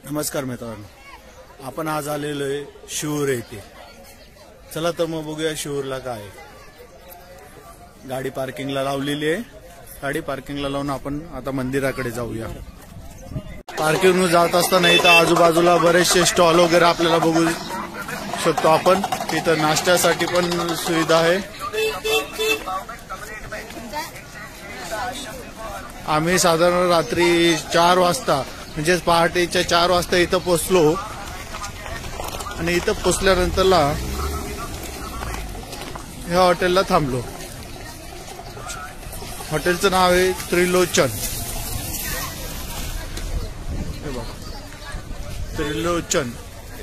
नमस्कार मित्रांनो, आपण आज आलेलो आहे शिऊर येथे। चला तर मग बघूया शिऊरला काय। गाडी पार्किंगला लावलेली आहे। गाडी पार्किंगला लावून आपण आता मंदिराकडे जाऊया। पार्किंगवरून जात असताना इथं आजूबाजूला बरेचसे स्टॉल वगैरे आपल्याला बघू शकतो आपण। इथं नाश्त्यासाठी पण सुविधा आहे। आम्ही साधारण रात्री 4 वाजता म्हणजे पहाटेच्या 4 वाजता इथं पोहोचलो आणि इथं पोहोचल्यानंतरला ह्या हॉटेलला थांबलो। हॉटेलचं नाव आहे त्रिलोचन। हे बघा, त्रिलोचन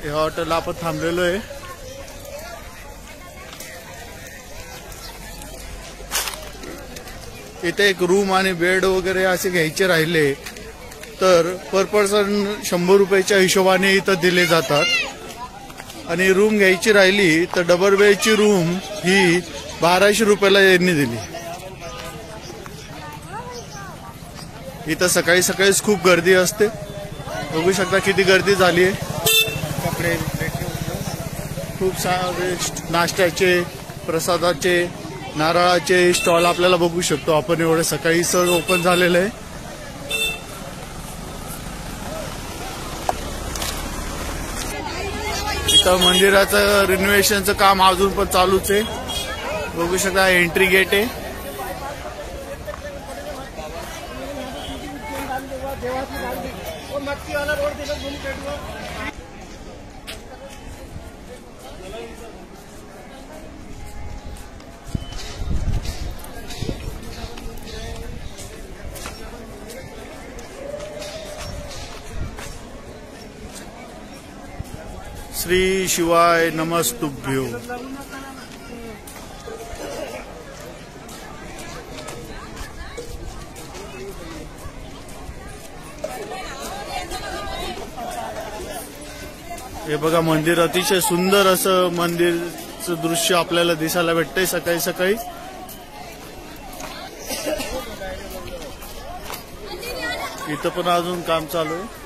ह्या हॉटेलला आपण थांबलेलो आहे। इथे एक रूम आणि बेड वगैरे असे घ्यायचे राहिले तर पर पर्सन 100 रुपयाच्या हिशोबाने इथं दिले जातात। आणि रूम घ्यायची राहिली तर डबल बेडची रूम ही 1200 रुपयाला यांनी दिली। इथं सकाळी सकाळीच खूप गर्दी असते। बघू शकता किती गर्दी झाली आहे। कपडे खूप सारे नाश्त्याचे, प्रसादाचे, नारळाचे स्टॉल आपल्याला बघू शकतो आपण। एवढे सकाळी सहज ओपन झालेले आहे। इथं मंदिराचं रिनोव्हेशनचं काम अजून पण चालूच आहे। बघू शकता एंट्री गेट आहे। श्री शिवाय नमस्तुभ्यो। हे बघा, मंदिर अतिशय सुंदर असं मंदिरचं दृश्य आपल्याला दिसायला भेटतंय सकाळी सकाळी। इथं पण अजून काम चालू आहे।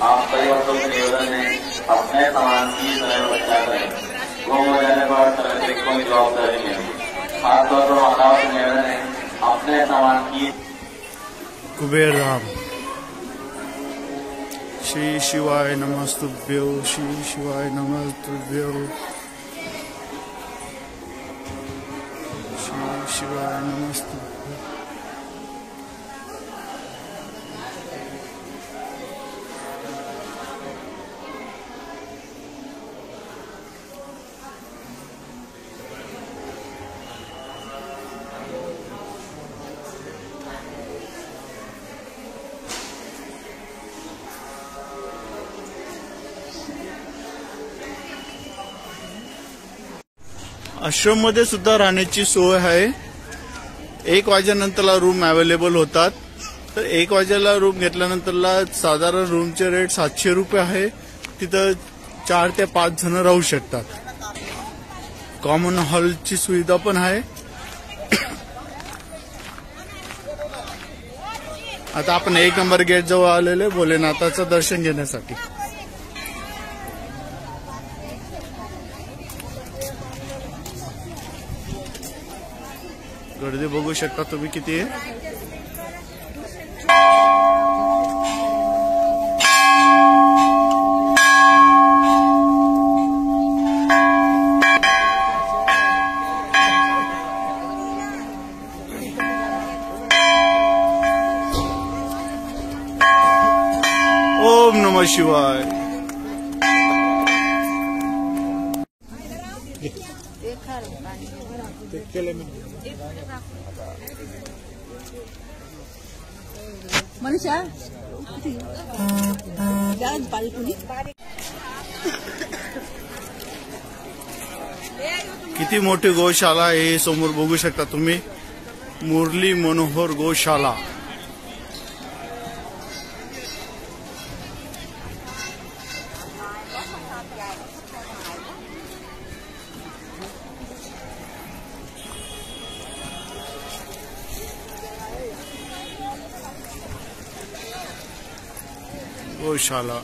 आप परिवर्तन के निवेदन है अपने सामान की तरह बचा करें। गुम हो जाने पर सर्टिफिकेट को जॉब करेंगे। खासतौर पर मानव से निवेदन है अपने सामान की। कुबेर धाम। श्री शिवाय नमस्तुभ्यो, श्री शिवाय नमस्तुभ्यो, श्री शिवाय नमस्तुभ्यो। आश्रम मध्ये सुद्धा राहण्याची सोय आहे। 1 वाजेनंतरला रूम अवेलेबल होतात। तर 1 वाजेला रूम घेतल्यानंतरला साधारण रूमचे रेट 700 रुपये आहे। तिथं 4 ते 5 जण राहू शकतात। कॉमन हॉलची सुविधा पण आहे। आता आपण 1 नंबर गेट जवळ आलेले भोलेनाथाचं दर्शन घेण्यासाठी। गर्दी बघू शकता तुम्ही किती आहे। शिवाय. मनीषा किती मोठी गौशाला आहे हे समोर बघू शकता तुम्ही. मुरली मनोहर गौशाला. गौशाला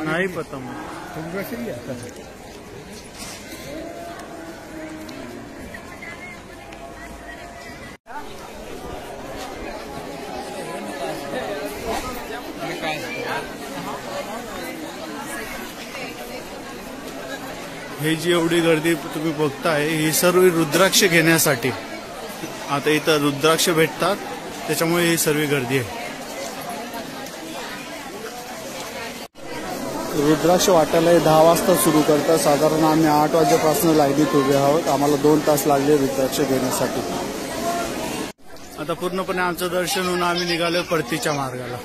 नहीं पता मुझे. हे जी एवढी गर्दी तुम्ही बघताय ही सर्व रुद्राक्ष घेण्यासाठी. आता इथं रुद्राक्ष भेटतात त्याच्यामुळे ही सर्व गर्दी आहे. रुद्राक्ष वाटायला 10 वाजता सुरू करतात. साधारण आम्ही 8 वाजेपासून लाईनीत उभे आहोत. आम्हाला 2 तास लागले रुद्राक्ष घेण्यासाठी. आता पूर्णपणे आमचं दर्शन होऊन आम्ही निघालो परतीच्या मार्गाला.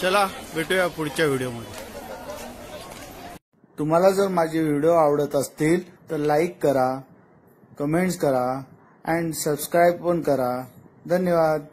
चला भेटूया पुढच्या व्हिडिओमध्ये. तुम्हाला जर माझे व्हिडिओ आवडत असतील तर लाईक करा, कमेंट्स करा अँड सबस्क्राईब पण करा. धन्यवाद.